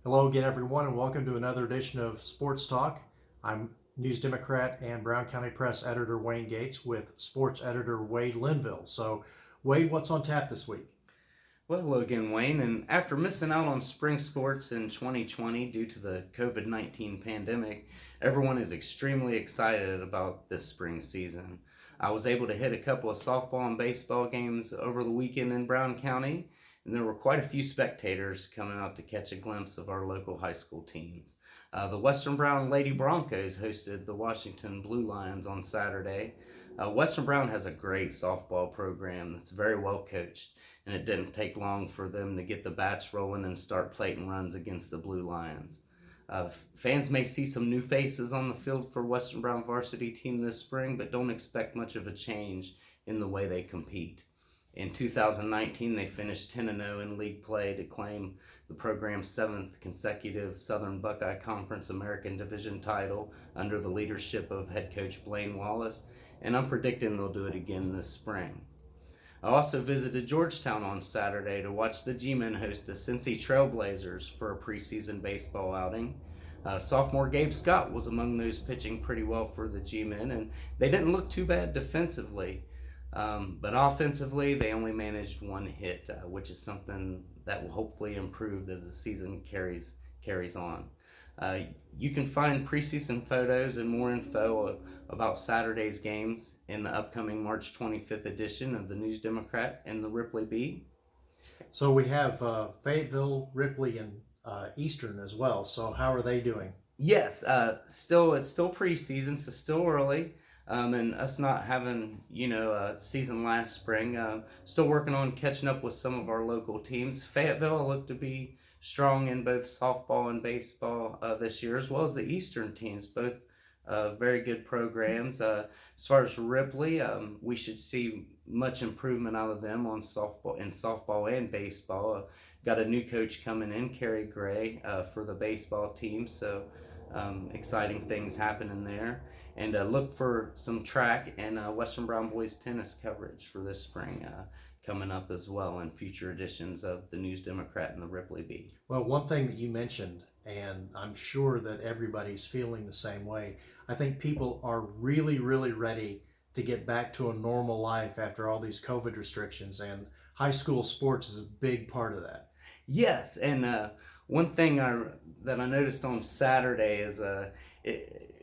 Hello again, everyone, and welcome to another edition of Sports Talk. I'm News Democrat and Brown County Press editor Wayne Gates with sports editor Wade Linville. So, Wade, what's on tap this week? Well, hello again, Wayne. And after missing out on spring sports in 2020 due to the COVID-19 pandemic, everyone is extremely excited about this spring season. I was able to hit a couple of softball and baseball games over the weekend in Brown County, and there were quite a few spectators coming out to catch a glimpse of our local high school teams. The Western Brown Lady Broncos hosted the Washington Blue Lions on Saturday. Western Brown has a great softball program that's very well coached, and it didn't take long for them to get the bats rolling and start plating runs against the Blue Lions. Fans may see some new faces on the field for Western Brown varsity team this spring, but don't expect much of a change in the way they compete. In 2019, they finished 10-0 in league play to claim the program's 7th consecutive Southern Buckeye Conference American Division title under the leadership of head coach Blaine Wallace, and I'm predicting they'll do it again this spring. I also visited Georgetown on Saturday to watch the G-Men host the Cincy Trailblazers for a preseason baseball outing. Sophomore Gabe Scott was among those pitching pretty well for the G-Men, and they didn't look too bad defensively. But offensively, they only managed one hit, which is something that will hopefully improve as the season carries on. You can find preseason photos and more info about Saturday's games in the upcoming March 25th edition of the News Democrat and the Ripley Bee. So, we have Fayetteville, Ripley, and Eastern as well. So, how are they doing? Yes, it's still preseason, so still early. And us not having a season last spring, still working on catching up with some of our local teams. Fayetteville looked to be strong in both softball and baseball this year, as well as the Eastern teams, both very good programs. As far as Ripley, we should see much improvement out of them on softball and baseball. Got a new coach coming in, Kerry Gray, for the baseball team, so exciting things happening there. And look for some track and Western Brown boys tennis coverage for this spring coming up as well in future editions of the News Democrat and the Ripley Bee. Well, one thing that you mentioned, and I'm sure that everybody's feeling the same way, I think people are really, really ready to get back to a normal life after all these COVID restrictions, and high school sports is a big part of that. Yes, and one thing that I noticed on Saturday is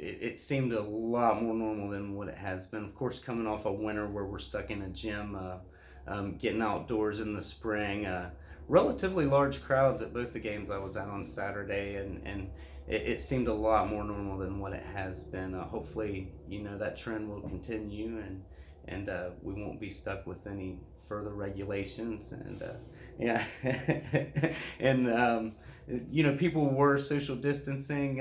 it seemed a lot more normal than what it has been. Of course, coming off a winter where we're stuck in a gym, getting outdoors in the spring, relatively large crowds at both the games I was at on Saturday, and it seemed a lot more normal than what it has been. Hopefully, that trend will continue, and we won't be stuck with any further regulations, and yeah. And people were social distancing,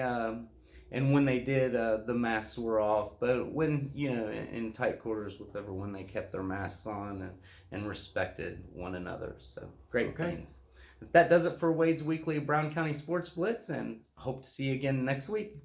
and when they did, the masks were off, but when in tight quarters with everyone, they kept their masks on and respected one another. So great things. That does it for Wade's weekly Brown County Sports Blitz, and hope to see you again next week.